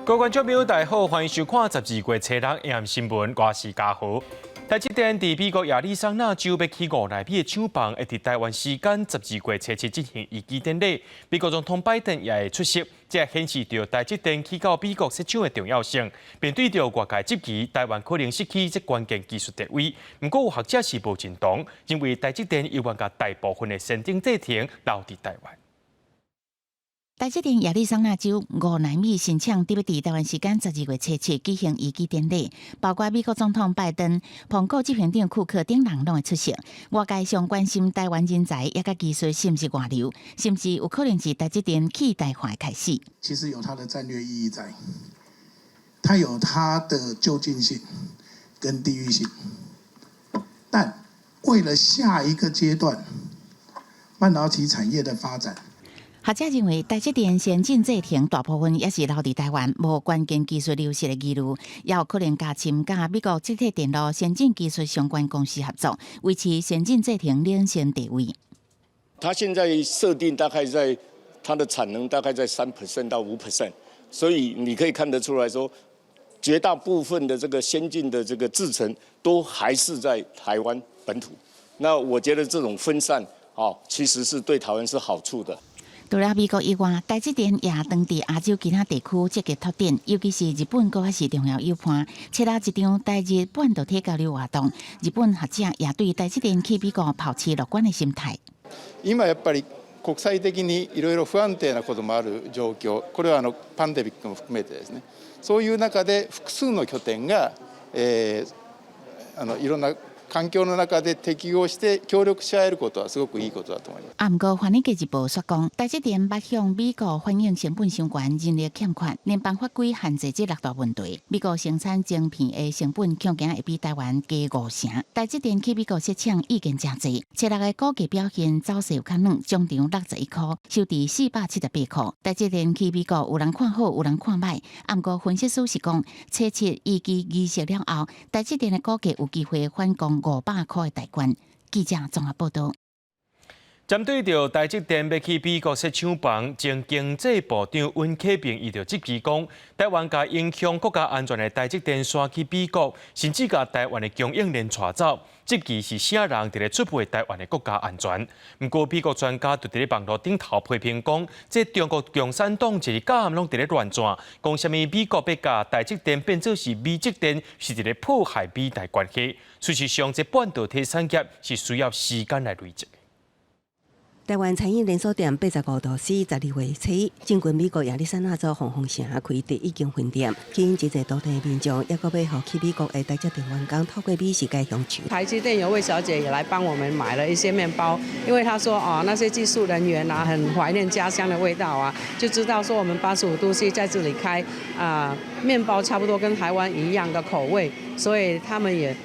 各位观众朋友，大家好，欢迎收看12月7日 AM 新闻，我是嘉豪。台积电伫美国亚利桑那州要起5奈米的厂房，会伫台湾时间12月7日进行移机典礼。美国总统拜登也会出席，这显示着台积电起到美国设厂的重要性，并对着外界质疑台湾可能失去这关键技术地位。不过有学者是无认同，认为台积电有望把大部分的先进制程留伫台湾。台积电亚利桑那州5奈米新厂特别伫台湾时间12月7日举行移机典礼，包括美国总统拜登、苹果执行长库克等人拢会出席。外界上关心台湾人才也甲技术是不是外流，甚至有可能是台积电去台化的开始。其实有它的战略意义在，它有它的就近性跟地域性，但为了下一个阶段半导体产业的发展。学者认为，台积电先进制程大部分也是留伫台湾，无关键技术流失的疑虑，也有可能加深甲美国积体电路先进技术相关公司合作，维持先进制程领先地位。它现在设定大概在它的产能大概在3% 到5%，所以你可以看得出来说，绝大部分的这个先进的这个制程都还是在台湾本土。那我觉得这种分散其实是对台湾是好处的。除了美国以外，台积电也当伫亚洲其他地区积极拓展，尤其是日本，阁是重要友伴，设立一场台日半导体交流活動。日本學者也對台積電去美國抱持樂觀的心態。今やっぱり国際的にいろいろ不安定なこともある状況、これはパンデミックも含めてですね、そういう中で複数の拠点が、いろんな環境の中で適応して協力し合えることはすごくいいことだと思います。不過，《華爾街日報》說講，台積電捌向美國反映成本相關、人力欠缺、聯邦法規限制這6大問題。美國生產晶片的成本恐驚會比台灣加5成。台積電去美國設廠已經真濟，7月嘅股價表現走勢有較軟，中場61塊，收佇478塊。台積電去美國有人看好，有人看歹。不過分析師是講，7月移機儀式了後，台積電嘅股價有機會反攻500塊的大關。記者綜合報道。針對着台積電要去美國設廠房，前經濟部長溫啟明伊就質疑講，台灣甲影響國家安全的台積電徙去美國，甚至甲台灣的供應鏈帶走，質疑是啥人佇咧出賣台灣的國家安全。不過，美國專家就佇咧網絡頂頭批評講，這中國共產黨一日到晚攏佇咧亂轉，講啥物美國要甲台積電變做是美積電，是佇咧破壞美台關係。事實上，這半導體產業是需要時間來累積。台灣餐飲連鎖店85度 C 12月7日，進軍美國亞利桑那州紅紅城開第一間分店，吸引一個當地民眾，也個要學去美國的台積電員工透過美食界享受。台積電有位小姐也來幫我們買了一些麵包，因為她說那些技術人員啊，很懷念家鄉的味道啊，就知道說我們85度 C 在這裡開麵包差不多跟台灣一樣的口味，所以他們也。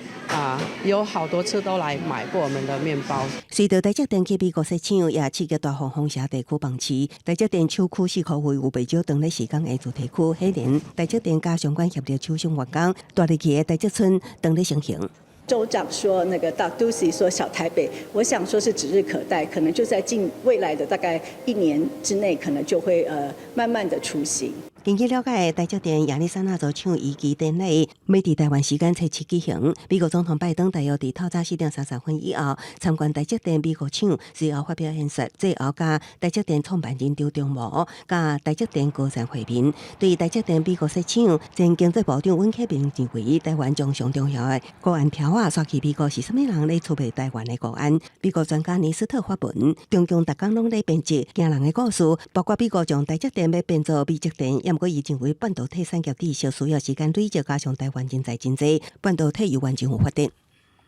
有好多次都來買過我們的麵包。隨着台積電去美國設廠，也刺激大紅紅城地區房市。台積電廠區市區會有不少當咧時間的主題區，迄年台積電加相關協力廠商員工，大力氣的台積村當咧成型。州長說那個大都市說小台北，我想說是指日可待，可能就在近未來的大概1年之內，可能就會慢慢的雛形。根據了解，台積電亞利桑那州廠移機典禮要佇台灣時間7日舉行。美國總統拜登大約佇透早4點30分以後參觀台積電美國廠，隨後發表演說，最後甲台積電創辦人張忠謀甲台積電高層會面。對於台積電美國設廠，前經濟部長溫啟明認為，台灣將上重要的國安條啊刷去美國是啥物人咧出賣台灣的國安？美國專家尼斯特發文，中共逐工攏咧編輯驚人的故事，包括美國將台積電要變做美積電。不過，伊認為半導體產業至少需要時間累積，加上台灣人才真濟，半導體有完全有發展。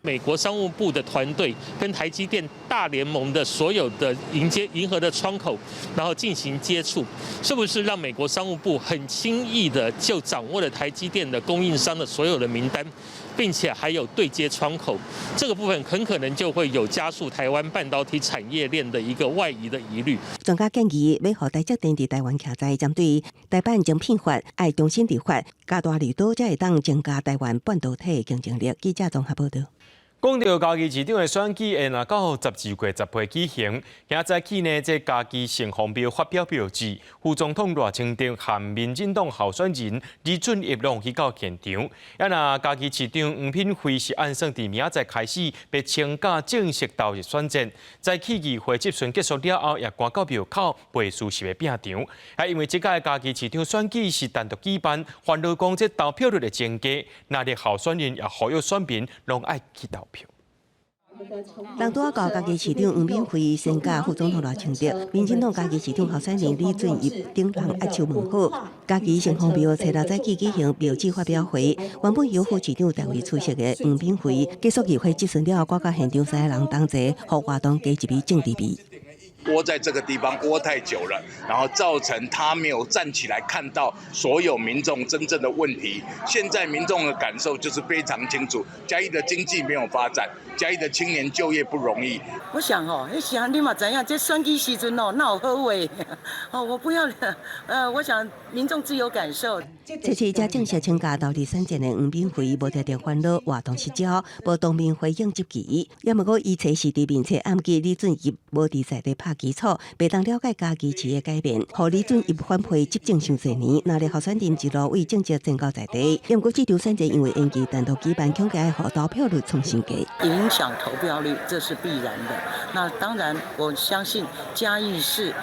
美國商務部的團隊跟台積電大聯盟的所有的迎合的窗口，然後進行接觸，是不是讓美國商務部很輕易的就掌握了台積電的供應商的所有的名單，並且還有對接窗口？這個部分很可能就會有加速台灣半導體產業鏈的一個外移的疑慮。專家建議，要讓台積電在台灣徛在針對台版晶片法，要重新立法，加大力度，才會當增加台灣半導體的競爭力。記者綜合報道。讲到家己市长的选举会若到12月10日举行，现在起呢，这家己城隍庙发表标志，副总统赖清德和民进党候选人李俊毅拢去到现场。也若家己市长黄品惠是按算伫明仔开始被请假正式投入选战，在起议会质询结束了后，也赶到庙口陪事实的拼场。还因为这届家己市长选举是单独举办，烦恼讲这投票率的增加，那啲候选人也呼吁选民拢爱去投票。人拄啊到家己市长黄敏惠先甲副总统赖清德，民进党家己市长候选人李俊毅等人握手问好。家己城隍庙初六早起举行标志发表会，原本由副市长代为出席的黄敏惠，结束议会质询了后，赶到现场3个人同齐，互活动加一味政治味。窝在这个地方窝太久了，然后造成他没有站起来看到所有民众真正的问题。现在民众的感受就是非常清楚，嘉义的经济没有发展，嘉义的青年就业不容易。我想迄时啊，你嘛知影，这选举时阵哪有好话？我不要我想民众自有感受。这次才正式请假投入选战的黄敏惠，无条件烦恼活动失焦，无当面回应质疑。也毋过伊初时伫面册暗记李俊毅无伫在地拍基础，袂当了解家己市的改变，互李俊毅反配执政伤侪年，哪里候选人一路为政绩增高在地。也毋过这场选战因为延期单独举办，恐惊会互投票率创新低，影响投票率，这是必然的。那当然，我相信嘉义市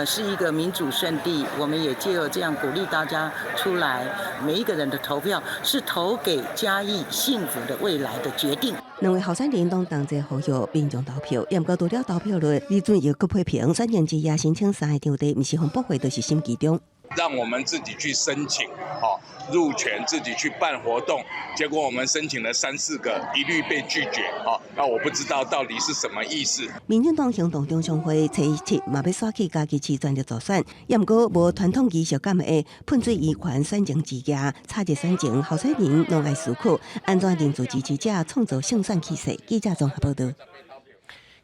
是一个民主圣地，我们也借由这样鼓励大家出来。每一个人的投票是投给嘉义幸福的未来的决定。两位候选人都同齐呼吁民众投票，也毋过除了投票率，李俊毅佮批评选前之夜申请3个场地，毋是分拨费，就是心机重。让我们自己去申请，入权自己去办活动，结果我们申请了3、4个，一律被拒绝，那我不知道到底是什么意思。民进党行动中常会初7嘛要刷起家己市全力助选，也毋过无传统仪式感的喷水仪款选情之夜，差一选情，候选人拢爱思考安怎凝聚支持者，创造胜选气势。记者综合报道。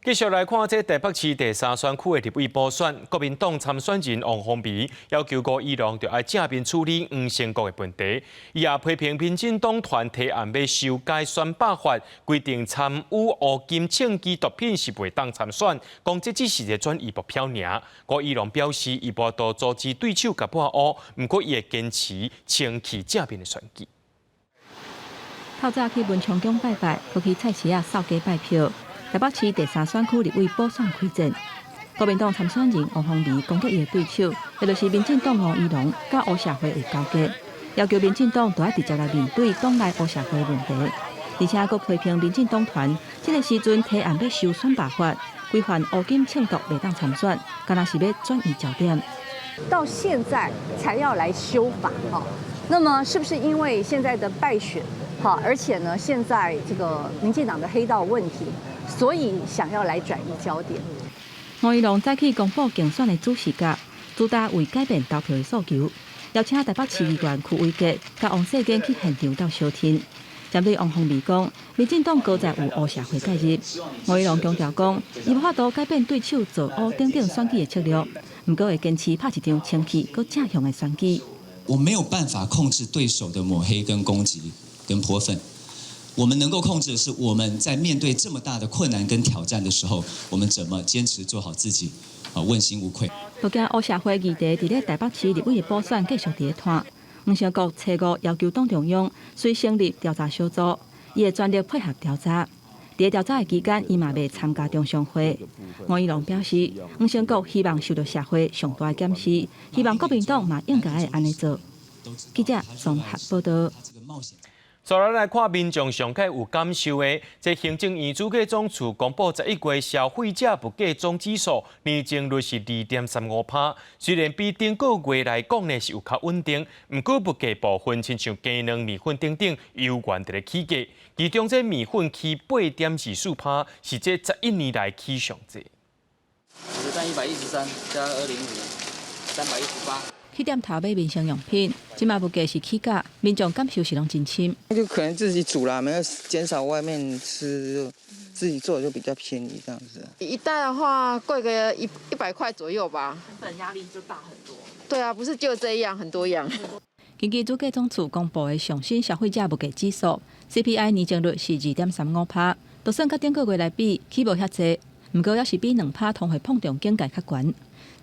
继续来看这台北市第3选区的立委补选，国民党参选人王宏维要求郭义龙就要正面处理黄成国的问题，伊也批评民进党团提案要修改选罢法，规定参与乌金枪击毒品是袂当参选，讲这只是一个转移目标尔。郭义龙表示，伊无多阻止对手甲破乌，毋过伊会坚持清气正面的选举。透早去文昌宫拜拜，佮去菜市啊扫街拜票。台北市第3选区立委补选开战，国民党参选人王宏维攻击伊的对手，也就是民进党吴怡农，甲乌社会有交结，要求民进党就要直接来面对党内乌社会的问题，而且佮批评民进党团这个时阵提案要修选罢法，规范乌金庆毒袂当参选，敢若是要转移焦点。到现在才要来修法那么是不是因为现在的败选而且呢，现在这个民进党的黑道问题，所以想要来转移焦点。吴怡农早起公布竞选的主视角，主打为改变投票的诉求，邀请台北市议员区伟杰、甲王世坚去现场到相听。针对王宏维讲，民进党高在有乌社会介入，吴怡农强调讲，伊无法度改变对手做乌等等选举的策略，毋过会坚持拍一场清气、佮正向的选举。我没有办法控制对手的抹黑跟攻击跟泼粪，我们能够控制的是我们在面对这么大的困难跟挑战的时候，我们怎么坚持做好自己，问心无愧。不仅乌社会议题伫咧台北市立委的补选继续伫咧拖，黄成国初5要求党中央遂成立调查小组，伊会全力配合调查。伫调查的期间，伊嘛未参加中常会。吴怡农表示，黄成国希望受到社会上大的检视，希望国民党嘛应该会安尼做。记者综合报道。再来看民众上届有感受的，这行政院主计总处公布11月消费者物价总指数年增率是2.35%，虽然比顶个月来讲呢是有较稳定，不过物价部分亲像鸡卵、米粉等等油源伫咧起价，其中这米粉起8.24%，是这11年来起上济。占113加205，318。去店头买民生用品，即卖物价是起价，民众感受是拢真深。就可能自己煮啦，没有减少外面吃，自己做就比较便宜这样子。一袋的话贵个100块左右吧。成本压力就大很多。对啊，不是就这样，很多样。根据主计总处公布的上新消费者物价指数 ，CPI 年增率是2.35%，就算甲顶个月来比，起无遐济，毋过也是比2趴通货膨胀境界较悬。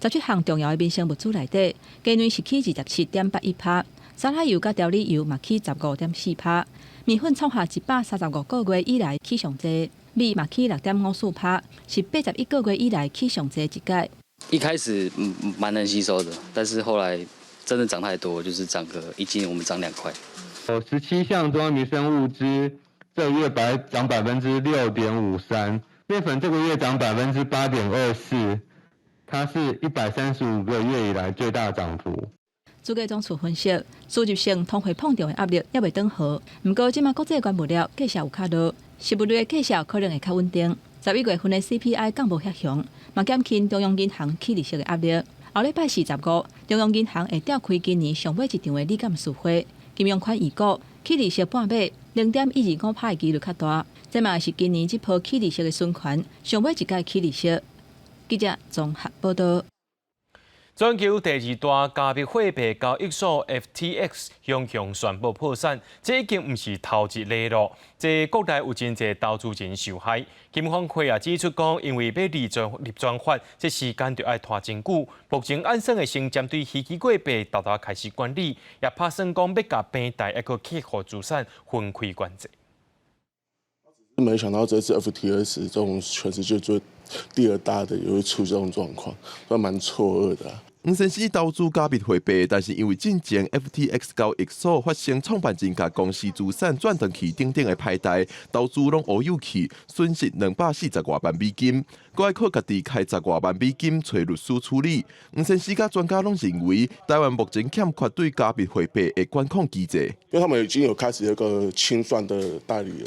17项重要的民生物资内底，鸡卵是起27.81%，沙拉油甲调理油嘛起15.4%，面粉创下135个月以来起上济，米嘛起6.54%，是81个月以来起上济一届。一开始蛮能吸收的，但是后来真的涨太多，就是涨个1斤我们涨2块。17项重要民生物资，这个月涨6.53%，面粉这个月涨8.24%。它是135个月以来最大涨幅。主计总处分析，输入性通货膨胀的压力也未缓和，不过即马国际原物料价格有较落，食物类的价格可能会较稳定。11月份的 CPI 降无遐强，嘛减轻中央银行起利息的压力。后礼拜45，中央银行会召开今年上尾一场的理监事会，金融款预估起利息半码0.125%的几率较大，这嘛是今年这波起利息的循环上尾一届起利息。记者综合报道。全球第2大加密货币交易所 FTX 向宣布破产，这已经不是头一例了。这国内有真侪投资人受害。金管会也指出讲，因为要立专法，这时间就要拖真久。目前安省的先针对虚拟货币大大开始管理，也打算讲要甲平台一个客户资产分开管制。没想到这次 FTX 这种全世界第2大的也会出这种状况，算蛮错愕的。先是投资加密货币，但是因为之前 FTX 交易所发生创办人甲公司资产转转去等等的歹代，投资拢乌有去，损失240多万美金，搁要靠家己开10多万美金找律师处理。先是甲专家拢认为，台湾目前欠缺对加密货币的管控机制，因为他们已经有开始一个清算的代理人。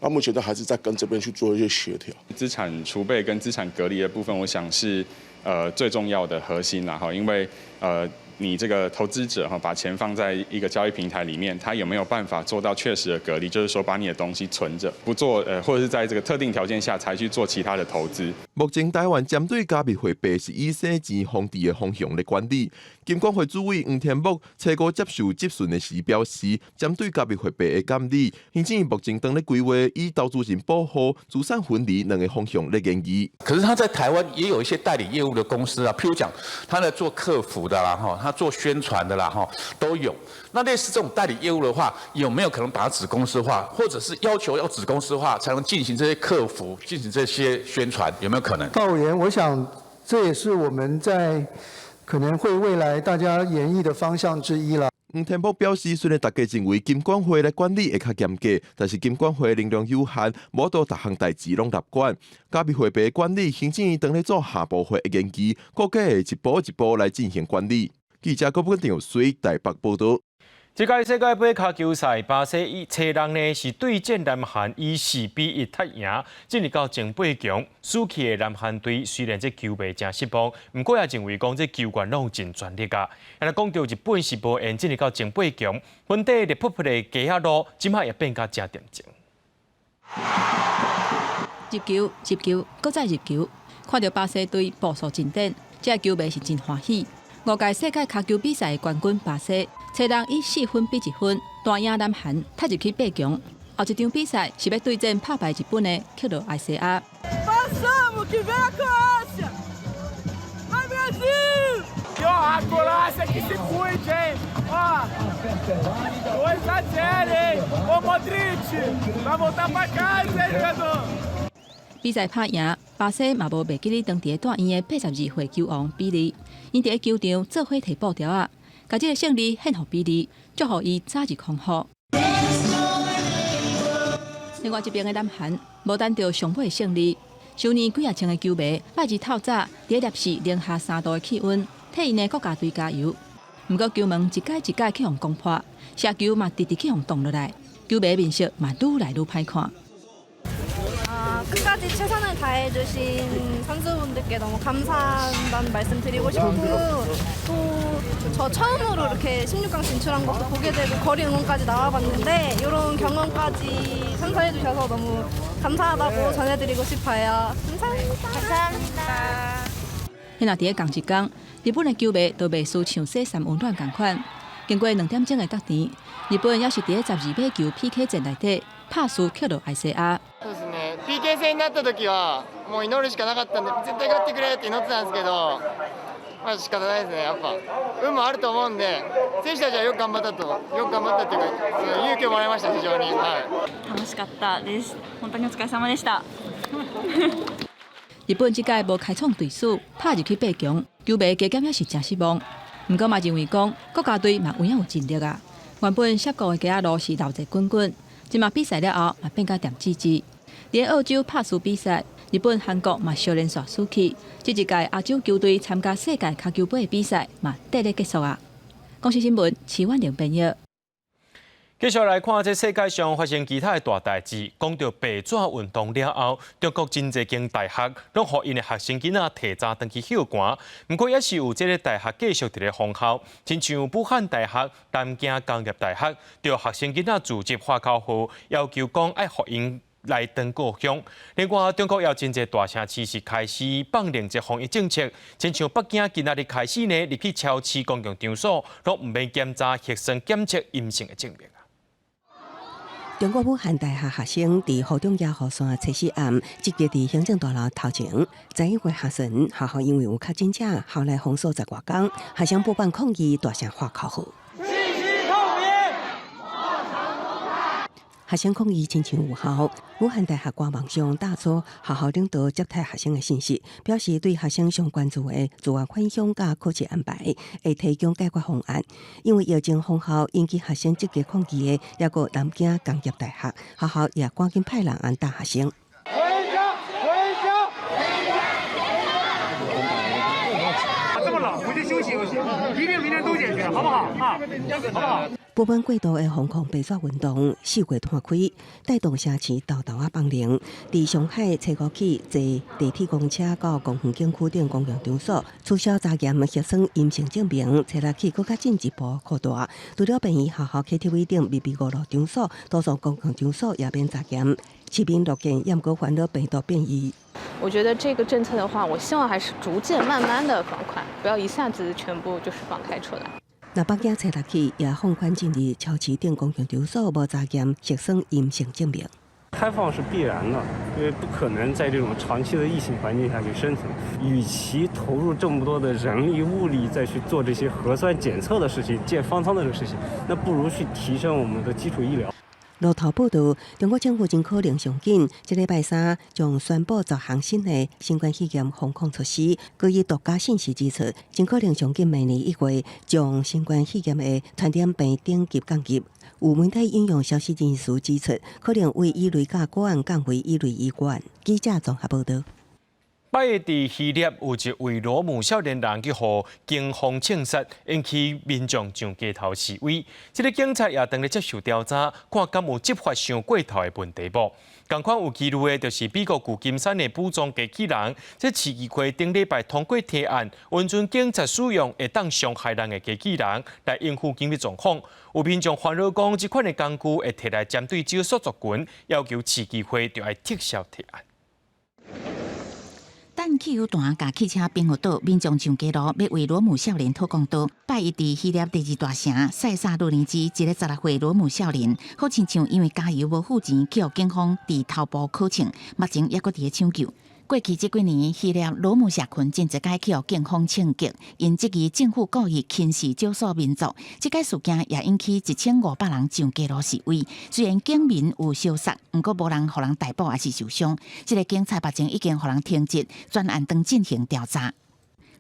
那目前都还是在跟这边去做一些协调。资产储备跟资产隔离的部分，我想是最重要的核心啦哈，因为你这个投资者哈把钱放在一个交易平台里面，他有没有办法做到确实的隔离？就是说把你的东西存着，不做或者是在这个特定条件下才去做其他的投资。目前台湾针对加密货币是以洗钱防治的方向来管理。金管会主委黄天木初步接受质询的时表示，针对加密货币的监理，现今目前正在规划以投资人保护、资产分离2个方向来研究。可是他在台湾也有一些代理业务的公司啊，譬如讲他在做客服的啦哈，他做宣传的啦哈，都有。那类似这种代理业务的话，有没有可能把它子公司化，或者是要求要子公司化才能进行这些客服、进行这些宣传，有没有可能？道言，我想这也是我们在可能会未来大家研议的方向之一啦。黄天木表示，虽然大家认为金管会来管理会较严格，但是金管会能量有限，无到各项代志拢立管。加密货币管理，行政院正在做下部会的研究，估计会一步一步来进行管理。记者郭本长随台北报道。这届世界杯脚球赛，巴西初人呢是对战南韩，以4-1踢赢，进入到前8强。输去的南韩队虽然这球迷真失望，不过也认为讲这球员拢尽全力啊。安尼讲到日本是无缘进入到前8强，本地的扑扑的街仔路，今麦也变甲真点情。入球，入球，搁再入球，看到巴西队步速进展，这球迷是真欢喜。5届世界脚球比赛的冠军巴西，初人以4分比1分大赢南韩，踢入去8强。后一场比赛是要对战拍败日本的克罗埃西亚。Passamos, que vem a Croácia! Vai Brasil! E ó, a Croácia que se cuide, hein? Ó, 2-0, hein? Ô Modric, vai voltar pra casa, hein, jogador? 比赛拍赢，巴西嘛无袂记哩当地大院的82岁球王比利，因伫球场做伙提布条啊，甲这个胜利献互比利，祝福伊早日康复。另外一边的南韩，无等到上尾胜利，收年几啊千的球迷拜日透早伫烈士零下3度的气温，替因的国家队加油。不过球门一届一届去互攻破，射球嘛直直去互挡落来，球迷面色嘛愈来愈歹看。 끝까지 최선을 다해주신 선수분들께 너무 감사한다는 말씀 드리고 싶고 또 저 처음으로 이렇게 16강 진출한 것도 보게 되고 거리 응원까지 나와봤는데 이런 경험까지 선사해주셔서 너무 감사하다고 전해드리고 싶어요. 감사합니다. 감사합니다. 迄若伫咧同一天，日本的球迷都袂输像洗衫温暖共款。经过2点钟的得点，日本也是伫咧12码球 PK 战内底拍输克罗埃西亚。そうですね。PK 戦になった時はもう祈るしかなかったんで絶対勝ってくれって祈ってたんですけど、まあ仕方ないですね。やっぱ運もあると思うんで、選手たちはよく頑張ったっていうか勇気をもらいました非常に。楽しかったです。本当にお疲れ様でした。日本这届无开创对手，拍入去8强，球迷加减也是真失望。不过嘛认为讲国家队嘛有影有尽力啊。原本涉谷的街路是闹热滚滚，今嘛比赛了后嘛变甲甜滋滋。连澳洲拍输比赛，日本、韩国嘛小连续输去。这一届亚洲球队参加世界脚球杯的比赛嘛得咧结束啊。公司新闻，齐婉玲编译。继续来看，这世界上发生其他的大代志。讲到白纸运动了后，中国真侪间大学拢互因的学生囡仔提早登去休寒。不过，也是有这个大学继续伫咧封校，亲像武汉大学、南京工业大学，对学生囡仔组织花口后，要求讲爱互因来登故乡。另外，中国也真侪大城市是开始放另一防疫政策，亲像北京今仔日开始呢，入去超市、公共场所，拢唔免检查核酸检测阴性的证明。中国武汉大学学生伫河中野河山测试案，集结伫行政大楼头前。11月下旬，学校因为有确诊者，后来封锁10外天，学生不办抗议，大声喊口号。学生抗议亲像有效，武汉大学官网上打出学校领导接待学生的信息，表示对学生上关注的自愿返乡甲课程安排，会提供解决方案。因为疫情封校引起学生积极抗议的，也有南京工业大学，学校也赶紧派人安搭学生。这么冷，回去休息休息，一定明天都解决，好不好？好不好？部分季度的防控白纸运动4月摊开，带动城市道道啊放零。伫上海初五起，坐地铁、公车到公园景区等公共场所，取消查验核酸阴性证明。初六起，更加进一步扩大，除了便于学校、KTV 等密闭娱乐场所，多数公共场所也免查验。市民乐见验过烦恼病毒变异。我觉得这个政策的话，我希望还是逐渐、慢慢的放宽，不要一下子全部就是放开出来。那北京初六起也放宽进入超市等公共场所无查验核酸阴性证明。开放是必然的，因为不可能在这种长期的疫情环境下去生存。与其投入这么多的人力物力再去做这些核酸检测的事情、建方舱的这个事情，那不如去提升我们的基础医疗。路透报道，中国政府真可能上紧，这礼拜三将宣布10项新的新冠肺炎防控措施。据以独家信息指出，真可能上紧明年1月将新冠肺炎的传染病等级降级。有媒体引用消息人士指出，可能为乙类甲个案降为乙类医院。记者综合报道。拜日伫希腊有一位罗姆少年人去互警方枪杀，引起民众上街头示威。这个警察也当咧接受调查，看敢有执法上过头的问题无。同款有记录的，就是美国旧金山的武装机器人，这市议会顶礼拜通过提案，允准警察使用会当伤害人的机器人来应付紧急状况。有民众烦恼讲，这款的工具会摕来针对少数族群，要求市议会就要撤销提案。等汽油弹甲汽车并互倒，民众上街路要为罗姆少年讨公道。拜一伫希腊第2大城塞萨洛尼基，一个16岁罗姆少年，好亲像因为加油无付钱，去互警方伫头部考枪，目前也搁伫咧抢救。过去这几年，希腊罗姆社群真侪届去互警方枪击，因质疑政府故意轻视少数民族。这个事件也引起1500人上街路示威。虽然警民有相杀，不过无人互人逮捕也是受伤。这个警察目前已经互人停职，专案当进行调查。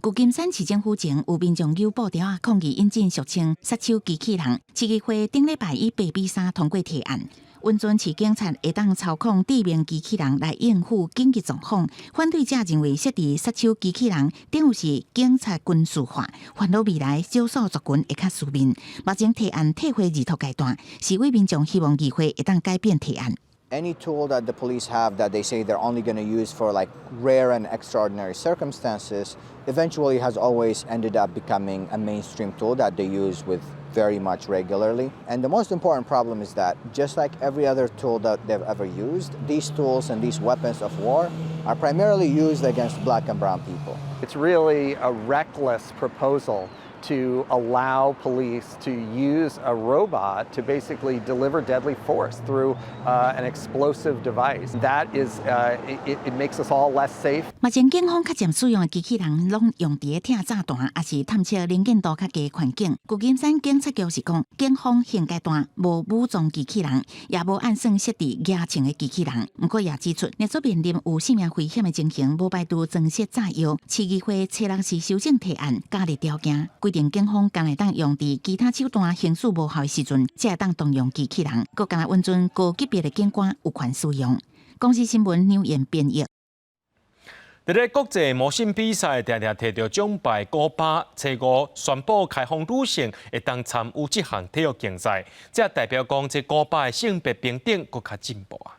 旧金山市政府前有民众有布条啊抗议引进俗称杀手机器人，市议会顶礼拜以8比3通过提案。温准市警察会当操控地面机器人来应付紧急状况。反对者认为设置杀手机器人等于是警察军事化，烦恼未来少数族群会较输面。目前提案退回二读阶段，示威民众希望议会会当改变提案。Any tool that the police have that they say they're only going to use for like rare and extraordinary circumstances eventually has always ended up becoming a mainstream tool that they use with very much regularly. And the most important problem is that just like every other tool that they've ever used, these tools and these weapons of war are primarily used against black and brown people. It's really a reckless proposal to allow police to use a robot to basically deliver deadly force through an explosive device. That is, it makes us all less safe. 目前警方较渐使用的机器人，拢用伫咧听炸弹，也是探测能见度较低的环境。旧金山警察局是讲，警方现阶段无武装机器人，也无按算设置野情的机器人。不过也指出，若做面临有性命危险的情形，无排除装设炸药。市议会初6时修正提案，加入条件，规定警方敢会当用伫其他手段行使无效的时阵，才会当动用机器人。佮敢若允准高级别的警官有权使用。公司新闻纽言编译。伫咧国际模型比赛，常常摕到奖牌古巴初5宣布开放女性会当参与这项体育竞赛，这代表讲这古巴的性别平等更较进步啊。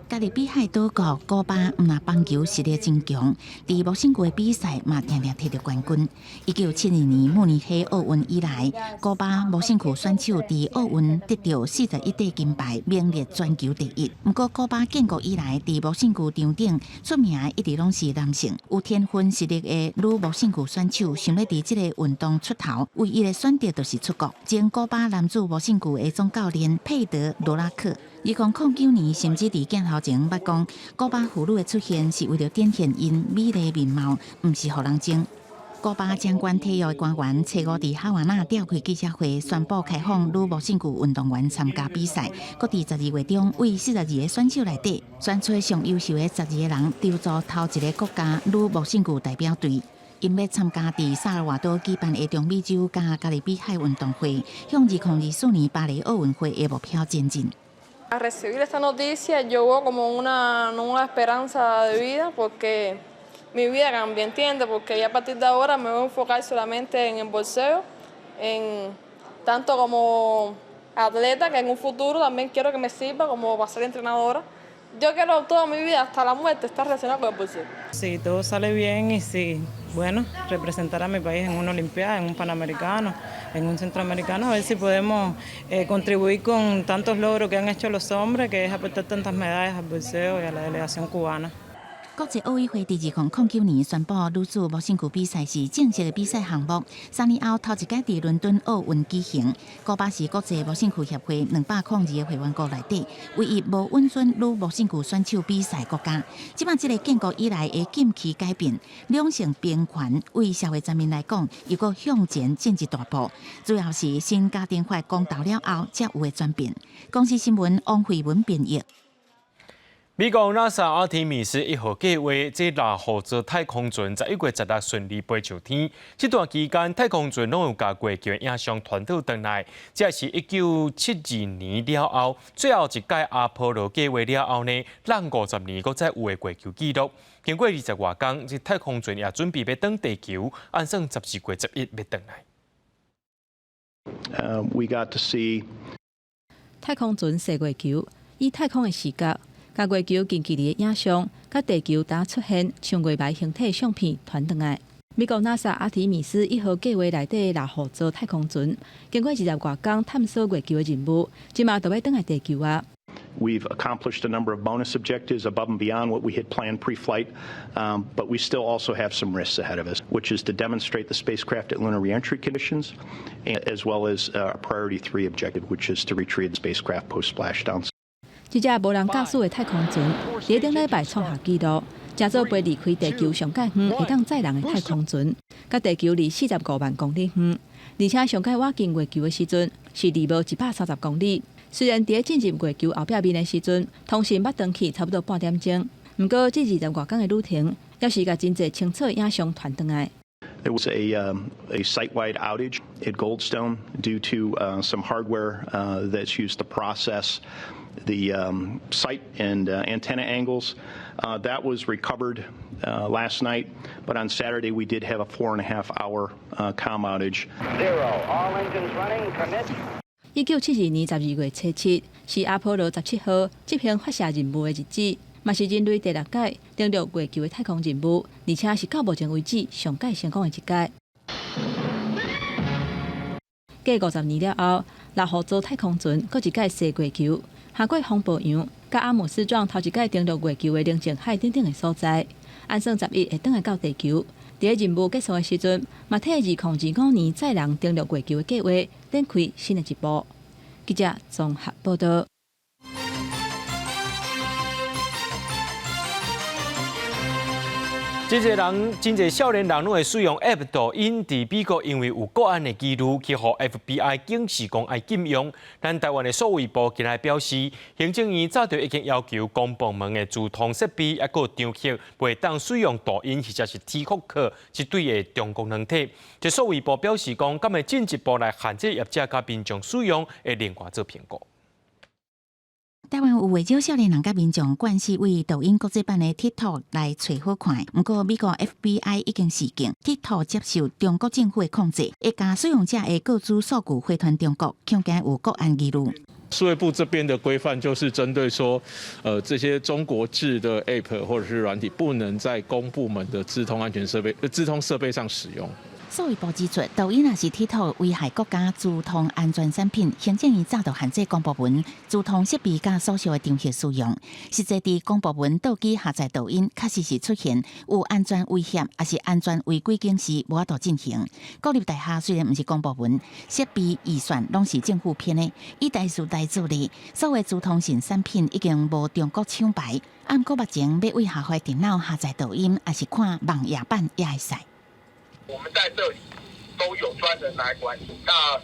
加入比海岛国古巴，毋但棒球实力真强，伫木星球的比赛嘛常常摕到冠军。1972年慕尼黑奥运以来，古巴木星球选手伫奥运得到41块金牌，名列全球第一。不过，古巴建国以来，伫木星球场顶出名一直拢是男性。有天分实力的女木星球选手，想要伫这个运动出头，唯一的选择就是出国。前古巴男子木星球的总教练佩德罗拉克。2009年，甚至伫镜头前捌讲，古巴妇女的出现是为了展现因美丽面貌，毋是互人争。古巴掌管体育的官员初5伫哈瓦那召开记者会，宣布开放女木星球运动员参加比赛。搁伫12月中，为42个选手内底选出上优秀的12个人，筹组头一个国家女木星球代表队。因要参加伫萨尔瓦多举办的中美洲加加勒比海运动会，向2024年巴黎奥运会的目标前进。Al recibir esta noticia llegó como una nueva esperanza de vida porque mi vida cambia, ¿entiendes? Porque ya a partir de ahora me voy a enfocar solamente en el boxeo, en tanto como atleta que en un futuro también quiero que me sirva como para ser entrenadora. Yo quiero toda mi vida hasta la muerte estar relacionada con el boxeo. Si todo sale bien y si, bueno, representar a mi país en una Olimpiada, en un Panamericano, en un Centroamericano, a ver si podemos contribuir con tantos logros que han hecho los hombres, que es aportar tantas medallas al boxeo y a la delegación cubana. 国际奥委会伫2009年宣布，女子木星球比赛是正式的比赛项目。3年后，头一届伫伦敦奥运举行。古巴是国际木星球协会202个会员国内底，唯一无允准女木星球选手比赛国家。即摆这个建国以来的禁期改变，两性平权为社会全面来讲，又搁向前进一大步。主要是新家庭法公投了后才有的转变。公司新闻王慧文编译。美国 NASA 阿提米斯1号计划这6号座太空船11月16顺利飞上天。这段期间，太空船拢有甲月球影像传导回来。这是1972年了后，最后一届阿波罗计划了后呢，让50年搁再有的月球纪录。经过20多天，这太空船也准备要登地球，按算14月11要登来。We got to see 太空船射月球，以太空的视角。甲月球近距离的影像，甲地球打出现像月霾形体相片传回来。美国 NASA 阿提米斯1号计划内底6号座太空船，经过20多天探索月球的任务，即马就要登来地球啊。We've accomplished a number of bonus objectives above and beyond what we had planned pre-flight, but we still also have some risks ahead of us, which is to demonstrate the spacecraft at lunar reentry conditions, as well as a priority 3 objective, which is to retrieve the spacecraft post-splashdown. 一架无人驾驶的太空船，伫顶礼拜创下纪录，正做飞离开地球上界远会当载人的太空船，甲地球离45万公里远，而且上界挖近月球的时阵是离无130公里。虽然伫进入月球后壁面的时阵，通讯捌断去差不多半点钟，不过这20多天的旅程，也是甲真侪清楚影像传回来。There was a site-wide outage at Goldstone due to some hardware that's used to process the site and antenna angles. That was recovered last night, but on Saturday we did have a 4.5-hour comm outage. 0, all engines running, commit. 1972年12月7日是阿波罗17号执行发射任务的日子，嘛是人类第6届登陆月球的太空任务，而且是到目前为止上届成功的一届。过50年了后，6号座太空船搁一届射月球，下过风暴洋，甲阿姆斯壮头一届登陆月球的宁静海顶顶的所在，按算11会登来到地球，在任务结束的时阵，马替2025年载人登陆月球的计划展开新的一步。记者综合报道。真侪少年人拢会使用 App 抖音，伫美国因为有国安的记录，去互 FBI 警示讲爱禁用。咱台湾的数位部今日表示，行政院早就已经要求公部门的自通设备抑个张贴，袂当使用抖音或者是 TikTok 这对的中共软体。这数位部表示讲，敢会进一步来限制业者甲民众使用，会另外做评估。台湾有未少少年人甲民众惯势为抖音国际版的 TikTok 来找好看，不过美国 FBI 已经示警 ，TikTok 接受中国政府的控制，会将使用者的个资数据回传中国，恐惊有国安记录。数位部这边的规范就是针对说，这些中国制的 App 或者是软体不能在公部门的资通设备上使用。数位部指出，抖音也是 TikTok 危害国家资通安全产品，行政院早就限制公部门资通设备甲所需的场合使用。实际伫公部门倒机下载抖音，确实是出现有安全威胁，也是安全违规警示无法度进行。国立大厦虽然不是公部门，设备预算拢是政府编的，以代数代助力，所有资通性产品已经无中国厂牌。按过目前要为下回电脑下载抖音，也是看网页版也会使。我们在这里都有专人来管理，那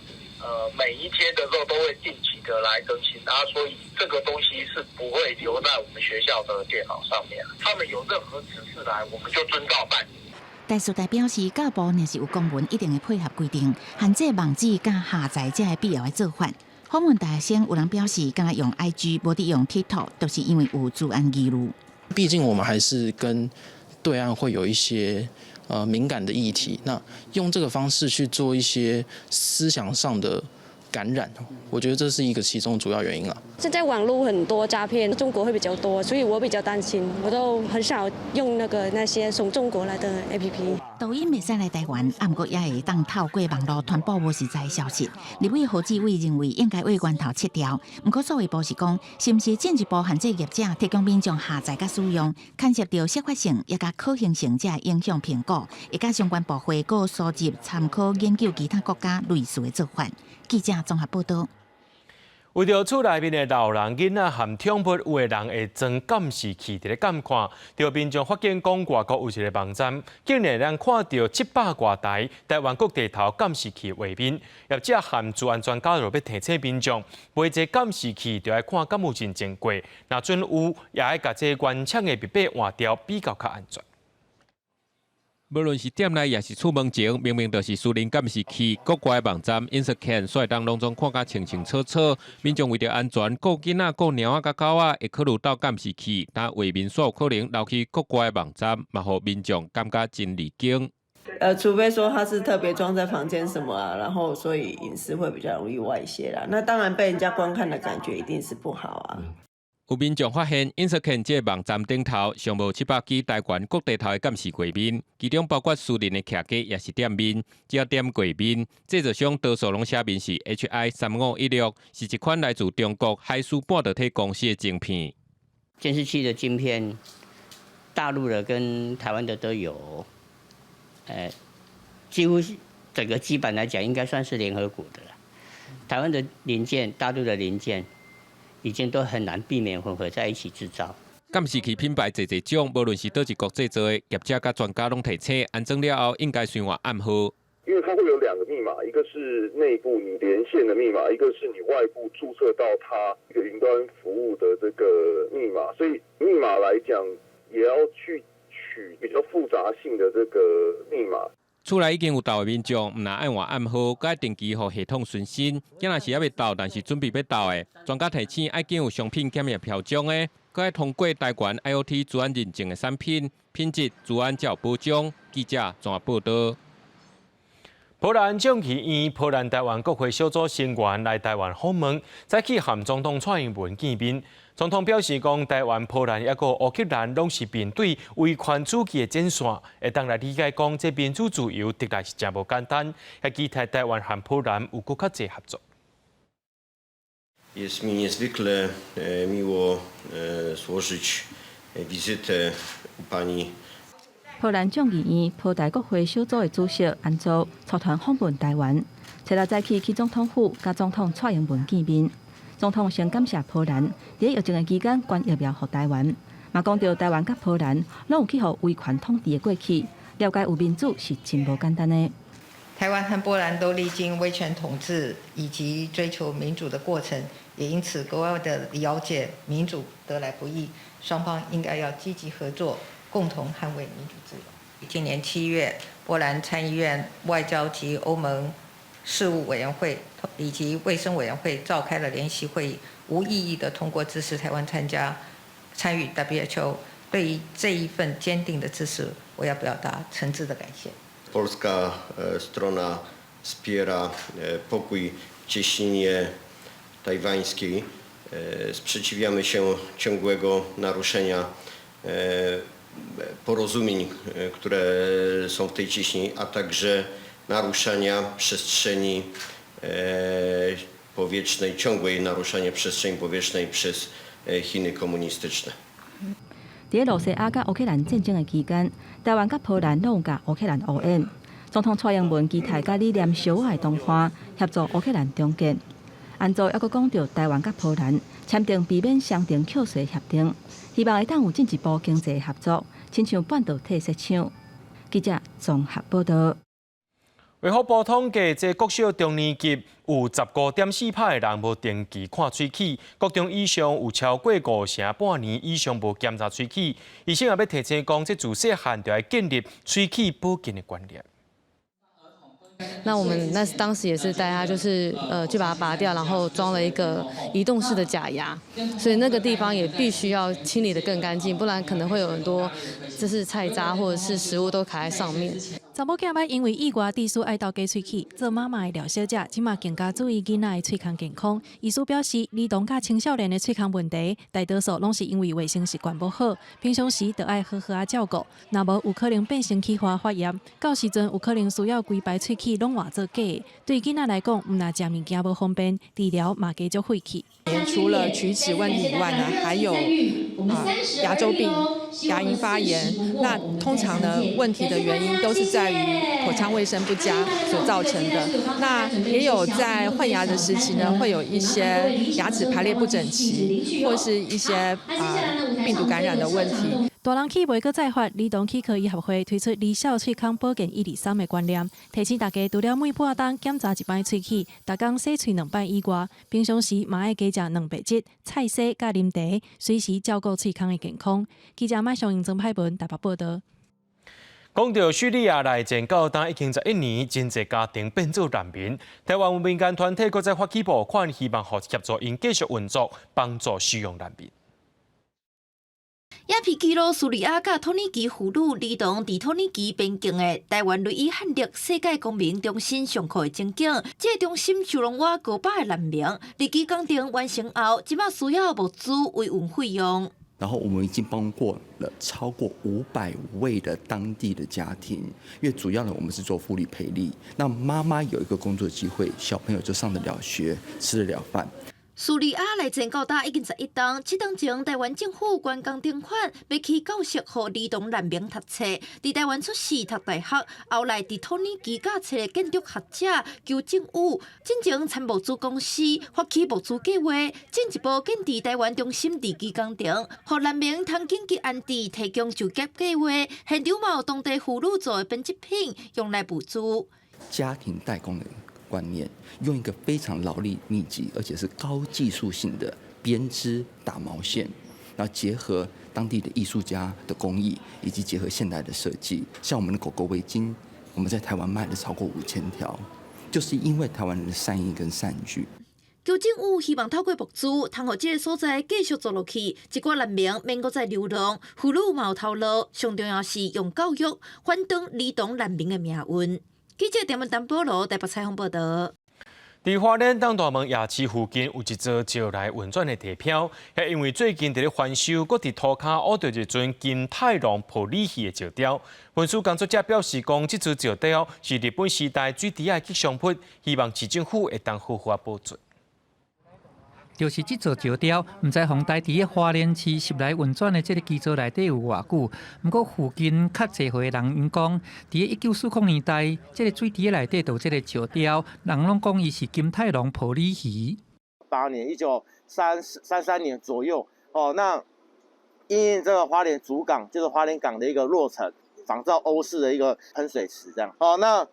每一天的时候都会定期的来更新，所以这个东西是不会留在我们学校的电脑上面。他们有任何指示来，我们就遵照办理。代数代表示，教部若是有公文，一定会配合规定，限制网址甲下载才会必要的做法。访问大学生有人表示，敢若用 IG， 无得用 TikTok， 都是因为有治安记录。毕竟我们还是跟对岸会有一些敏感的议题，那用这个方式去做一些思想上的感染，我觉得这是一个其中主要原因啊。现在网络很多诈骗，中国会比较多，所以我比较担心，我都很少用那些从中国来的 APP。抖音袂使来台湾，不过也会当透过网络传播无实在的消息。立委何志伟认为应该为源头切掉，不过数位部是讲，是不是进一步限制业者提供民众下载甲使用，牵涉到适法性也甲可行性才影响评估，会甲相关部会个收集参考研究其他国家类似的做法。记者综合报道。为着厝内面的老人、囡仔含宠物，有的人会装监视器伫咧监看。着民众发现讲，外国有一个网站，竟然让看到700多台台湾各地头监视器画面。业者含治安专家就要提醒民众，买这监视器就要看敢有认证过，若准有，也要甲这原厂的密码换掉，比较较安全。无论是店内也是出门前，明明就是私人监视器，国外网站 Instagram 所当拢总看甲清清楚楚。民众为着安全，顾囡仔、顾猫仔、甲狗仔，会考虑到监视器，但画面所有可能留去国外网站，嘛互民众感觉真离经。除非说它是特别装在房间什么啊，然后所以隐私会比较容易外泄啦。那当然被人家观看的感觉一定是不好啊。有民众发现 Instagram 这网站顶头上无700支台湾各地头的监视柜面，其中包括私人的徛家也是店面，只要店柜面，制作商多数拢写明是 HI3516，是一款来自中国海思半导体公司的晶片。监视器的晶片，大陆的跟台湾的都有，几乎整个基板来讲，应该算是联合国的了。台湾的零件，大陆的零件。已经都很难避免混合在一起制造。监视器品牌侪种，无论是倒一国制作的，业者甲专家拢提醒，安装了后应该先换暗号。因为它会有2个密码，一个是内部你连线的密码，一个是你外部注册到它一个云端服务的这个密码，所以密码来讲也要去取比较复杂性的这个密码。厝内已经有到的民众，唔拿爱换暗号，该定期互系统更新。今若是还未到，但是准备要到的，专家提醒，爱经有商品检验标章的，该通过台湾 IoT 治安认证的产品，品质治安才有保障。记者综合报道。波兰将其以波兰台湾国会小组成员来台湾访问，再去和总统蔡英文见面。总统表示讲，台湾、波兰也个乌克兰拢是面对威权主义的战线，会当来理解讲，这民主自由的确是真无简单，也期待台湾和波兰有更较侪合作。Jest mi niezwykle miło złożyć wizytę u pani 波兰众议院波台国会小组的主席安祖出团访问台湾，初六早起去总统府，甲总统蔡英文见面。总统先感谢波兰在疫情的期间捐疫苗给台湾，嘛讲到台湾甲波兰拢有去互威权统治的过去，了解有民主是真无简单的。台湾和波兰都历经威权统治以及追求民主的过程，也因此格外的了解民主得来不易，双方应该要积极合作，共同捍卫民主自由。今年7月，波兰参议院外交及欧盟事务委员会以及卫生委员会召开了联席会议，无异议的通过支持台湾参与 WHO。对于这一份坚定的支持，我要表达诚挚的感谢。Polska strona wspiera pokój w cieśninie tajwańskiej. Sprzeciwiamy się ciągłego naruszenia porozumień, które są w tej cieśni, a także naruszania przestrzeni powietrznej, ciągłej naruszania przestrzeni powietrznej przez Chiny komunistyczne. 在罗西亚甲乌克兰战争的期间，台湾甲波兰拢有甲乌克兰乌援。总统蔡英文期待甲理念相爱的同伴，协助乌克兰重建。安祖还佫讲到台湾甲波兰签订避免双重扣税协定，希望会当有进一步经济合作，亲像半导体市场。记者综合报道。卫福部统计，这国小中年级有15.4%的人无定期看喙齿，国中以上有超过5成半年以上无检查喙齿。医生也要提醒讲，这自细汉就要建立喙齿保健的观念。那我们当时也是带他，就是就把它拔掉，然后装了一个移动式的假牙，所以那个地方也必须要清理得更干净，不然可能会有很多就是菜渣或者是食物都卡在上面。查某囝仔因为意外地鼠爱到假喙齿，做妈妈的廖小姐即马更加注意囡仔的喙腔健康。医师表示，儿童甲青少年的喙腔问题，大多数拢是因为卫生习惯不好，平常时就爱好好照顾，若无有可能变成气化发炎，到时阵有可能需要规排喙齿拢换做假的。对囡仔来讲，唔若食物件无方便，治疗嘛加足费气。除了龋齿问题以外呢，还有牙周病、牙龈发炎。那通常呢，问题的原因都是在于口腔卫生不佳所造成的。那也有在换牙的时期呢，会有一些牙齿排列不整齐，或是一些病毒感染的问题。大人去袂阁再发，儿童齿科医学会推出离校喙腔保健123的观念，提醒大家除了每半钟检查一摆喙齿，逐工洗喙2摆以外，平常时嘛爱加食蛋白质、菜色甲啉茶，随时照顾喙腔的健康。记者麦上英曾派文台北报道。讲到叙利亚内战到今已经11年，真侪家庭变做难民。台湾有民间团体搁再发起募款，希望协助因继续运作，帮助需要难民。也披记录叙利亚甲土耳其妇女儿童伫土耳其边境的台湾瑞伊汉力世界公民中心上课的情景，这中心收容我500个难民，日期工程完成后，即马需要物资维运费用。然后我们已经帮过了超过500位的当地的家庭，因为主要呢我们是做福利培力，那妈妈有一个工作机会，小朋友就上得了学，吃得了饭。叙利亚内战到达已经11冬，7冬前台湾政府捐工订款，要去教室予儿童难民读册。伫台湾出世读大学，后来伫土耳其教册的建筑学者求政府，进前参谋资公司发起募资计划，进一步建伫台湾中心日期工程，予难民通紧急安置，提供就业计划。现场嘛有当地妇女做的编织品用来补助。家庭代工的观念，用一个非常劳力密集，而且是高技术性的编织打毛线，然后结合当地的艺术家的工艺，以及结合现代的设计。像我们的狗狗围巾，我们在台湾卖了超过5000条，就是因为台湾人的善意跟善举。求政府希望透过募资，通予这个所在继续做落去，一寡难民免搁再流浪，妇女嘛有头路，上重要是用教育反转儿童难民的命运。记者陈文丹保罗台北采访报道。伫花莲东大门夜市附近有一座招来运转的地标，也因为最近伫咧翻修，搁伫涂骹挖到一尊金太郎普利希的石雕。文书工作者表示讲，这尊石雕是日本时代最低的吉祥物，希望市政府会当好好保存。伫就是这座石雕，唔知防台伫个花莲市10来运转的这个基座内底有偌久。不过附近较侪岁人因讲，伫个1940年代，这个水池内底有这个石雕，人拢讲伊是金太郎普里鱼。8年，1933年左右哦，那因这个花莲主港就是花莲港的一个落成，仿照欧式的一个喷水池这样。哦，那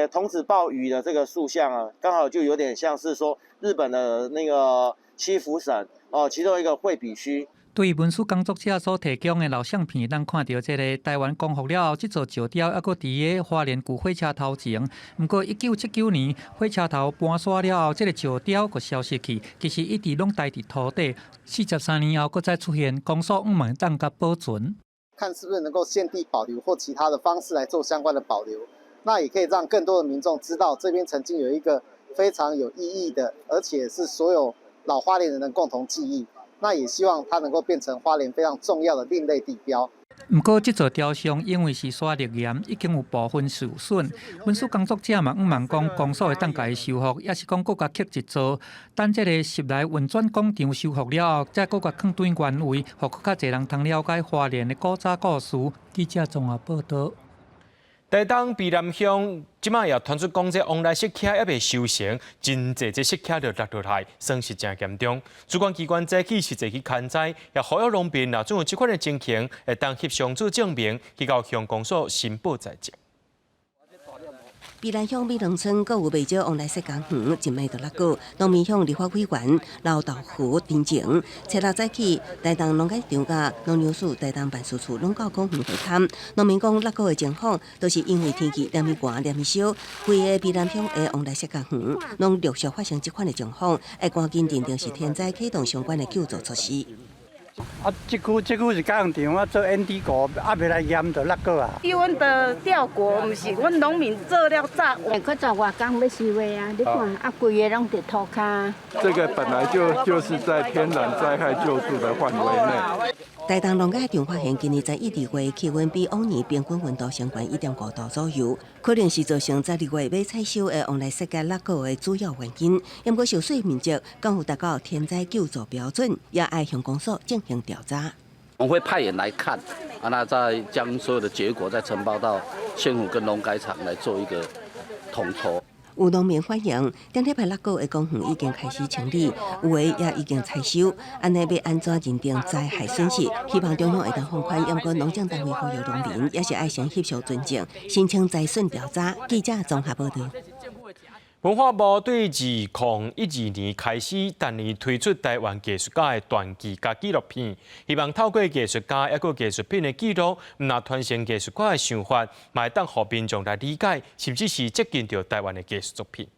童子抱鱼的这个塑像啊，刚好就有点像是说日本的那个七福神哦，其中一个惠比须。对文书工作者所提供的老相片，咱看到这个台湾光复了后，这座石雕还佫伫个花莲旧火车头前。不过1979年火车头搬徙了后，这个石雕佫消失去，其实一直拢待伫土地。43年后，佫再出现，公所问当甲保存，看是不是能够现地保留或其他的方式来做相关的保留。那也可以让更多的民众知道，这边曾经有一个非常有意义的，而且是所有老花莲人的共同记忆。那也希望它能够变成花莲非常重要的另类地标。不过，这座雕像因为是刷历盐，已经有部分受损。文书工作者嘛，望讲公所会当家修复，也是讲搁加刻一座。等这个10来运转广场修复了后，再搁加放对原位，互更较侪人通了解花莲的古早故事。记者综合报道。台东卑南乡即摆也传出讲，这往来石刻还未收成，真侪这石刻就落落来，损失真严重。主管机关早起实际去勘灾，也呼吁农民若总有即款的情形，会当翕相做证明，去到乡公所申报在籍。卑南乡美农村阁有未少往来石工园，一卖就落过。农民向立法委员老豆腐陈情，初六早起，台东农改场甲农粮署台东办事处拢到公园会勘。农民讲落过的情况，都是因为天气连咪寒连咪烧，规个卑南乡的往来石工园拢陆续发生这款的情况，会赶紧认定是天灾，启动相关的救助措施。这区是改工场啊，做 ND 股，未来验就落过啊。阮的吊国，毋是阮农民做了早。搁做外工要收的啊，你看，规个拢伫涂骹。这个本来就是在天然灾害救助的范围内。台东农改场发现，今年11、2月气温比往年平均温度相关1.5度左右，可能是造成12月要采收的往来石阶落果的主要原因。不过受水面积刚有达到天灾救助标准，也爱向公所进行调查。我们会派员来看，那再将所有的结果再呈报到县府跟农改场来做一个统筹。有农民反映，顶礼拜落果的公园已经开始清理，有的也已经采收。安尼要安怎认定灾害损失？希望中央会当放宽，不过农政单位呼吁农民也是爱先翕相存证，申请灾损调查。记者综合报道。文化部对2012年开始，单年推出台湾艺术家的传记甲纪录片，希望透过艺术家抑个艺术品的记录，唔那传承艺术家的想法，嘛会当互民众来理解，甚至是接近到台湾的艺术作品。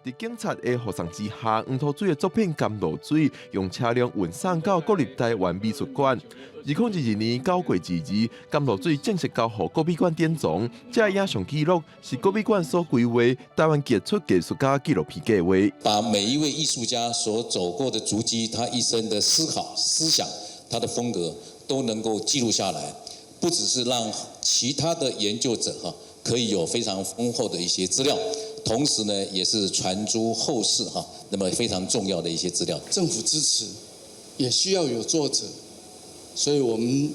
在警察的护送之下，黄土水的作品《甘露水》用车辆运送到国立台湾美术馆。2012年9月2日，甘露水正式交予国美馆典藏。这影像记录是国美馆所规划台湾杰出艺术家纪录片计划，把每一位艺术家所走过的足迹，他一生的思考、思想、他的风格都能够记录下来，不只是让其他的研究者可以有非常丰厚的一些资料。同时呢，也是传诸后世那么非常重要的一些资料。政府支持，也需要有作者，所以我们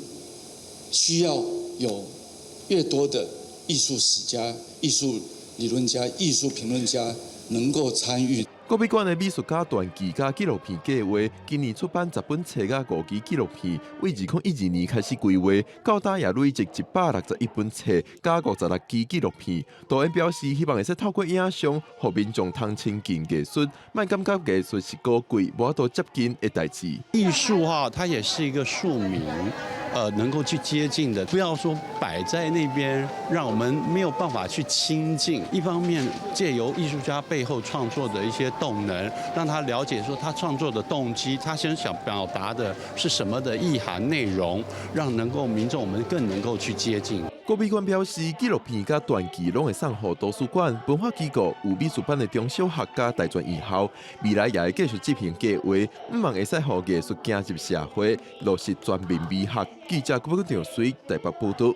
需要有越多的艺术史家、艺术理论家、艺术评论家能够参与。国美馆的美术家传记加纪录片计划，今年出版10本册加5期纪录片，为2012年开始规划，到今也累积161本册加56期纪录片。导演表示，希望会使透过影像，让民众通亲近艺术，莫感觉艺术是高贵、无多接近的代志。艺术它也是一个庶民。能够去接近的，不要说摆在那边，让我们没有办法去亲近。一方面，借由艺术家背后创作的一些动能，让他了解说他创作的动机，他想表达的是什么的意涵内容，让能够民众我们更能够去接近。国美馆表示，纪录片甲传记拢会送予图书馆、文化机构、有美术班的中小学加大专院校，未来也会继续执行计划，希望会使予艺术走入社会，落实全面美学。记者郭国强随台北报道。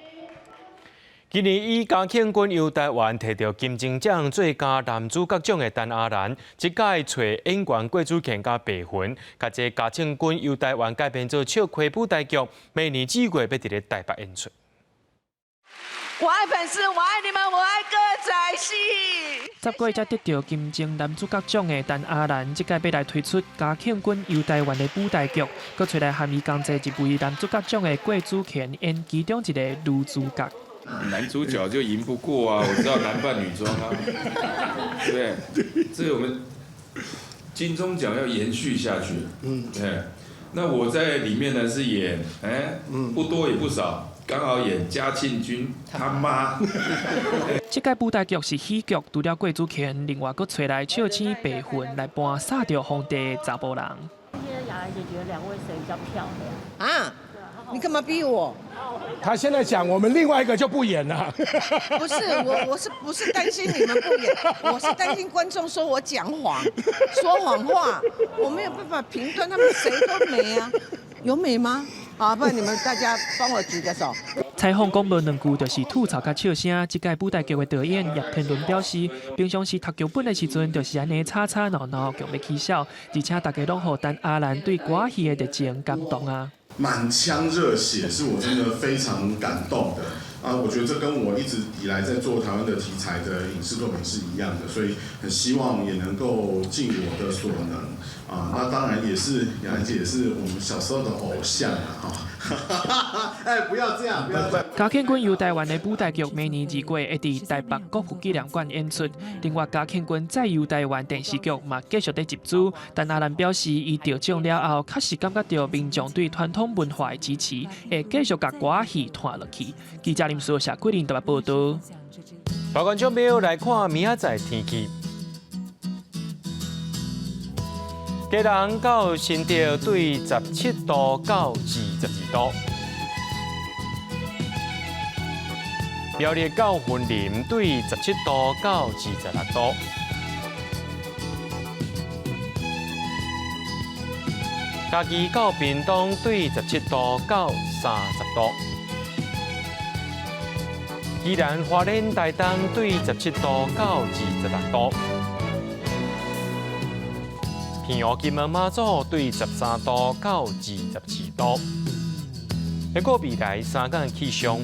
今年以嘉庆君游台湾摕到金钟奖最佳男主角奖的陈阿兰，即届找演员郭祖乾加白魂，甲这嘉庆君游台湾改编做笑诼舞台剧，明年4月要伫咧台北演出。我爱粉丝，我爱你们，我爱歌仔戏。10月才得到金钟男主角奖的陈阿兰，即届要来推出嘉庆君游台湾的舞台剧，佮找来含伊同齐一位男主角奖的郭祖乾演其中一个女主角。男主角就赢不过啊！我知道男扮女装啊，对不对？这我们金钟奖要延续下去。对。那我在里面呢是演，不多也不少，刚好演嘉庆君他妈。这届舞台剧是喜剧，除了郭祖乾，另外佫找来笑星白魂来扮杀掉皇帝的查甫人。今天雅兰姐觉得2位谁比较漂亮？啊？你干嘛逼我？他现在讲我们另外一个就不演了。不是我不是担心你们不演，我是担心观众说我讲谎，说谎话，我没有办法评断他们谁都美啊，有美吗？啊，不然你们大家帮我举个手。采访讲无2句，就是吐槽甲笑声。这届舞台剧的导演叶天伦表示，平常时读剧本的时阵，就是安尼吵吵闹闹，剧要起笑，而且大家拢互陈阿兰对歌戏的热情感动啊。满腔热血是我真的非常感动的啊！我觉得这跟我一直以来在做台湾的题材的影视作品是一样的，所以很希望也能够尽我的所能啊！那当然也是雅兰姐也是我们小时候的偶像啊！哎，不要这样，不要这样。嘉庆君游台湾的舞台剧明年2月会伫台北国父纪念馆演出。另外，嘉庆君再游台湾电视剧嘛继续在集资。但阿兰表示，伊得奖了后，确实感觉到民众对传统文化的支持，会继续甲歌戏传落去。记者林书霞、桂林台北报道。台观众朋友来看明仔载天气。嘉南到新竹对17度到22度，苗栗到云林对17度到26度，嘉义到屏东对17度到30度，宜兰花莲台东对17度到26度。平湖金门马祖对13度到27度。不过未来3天气象。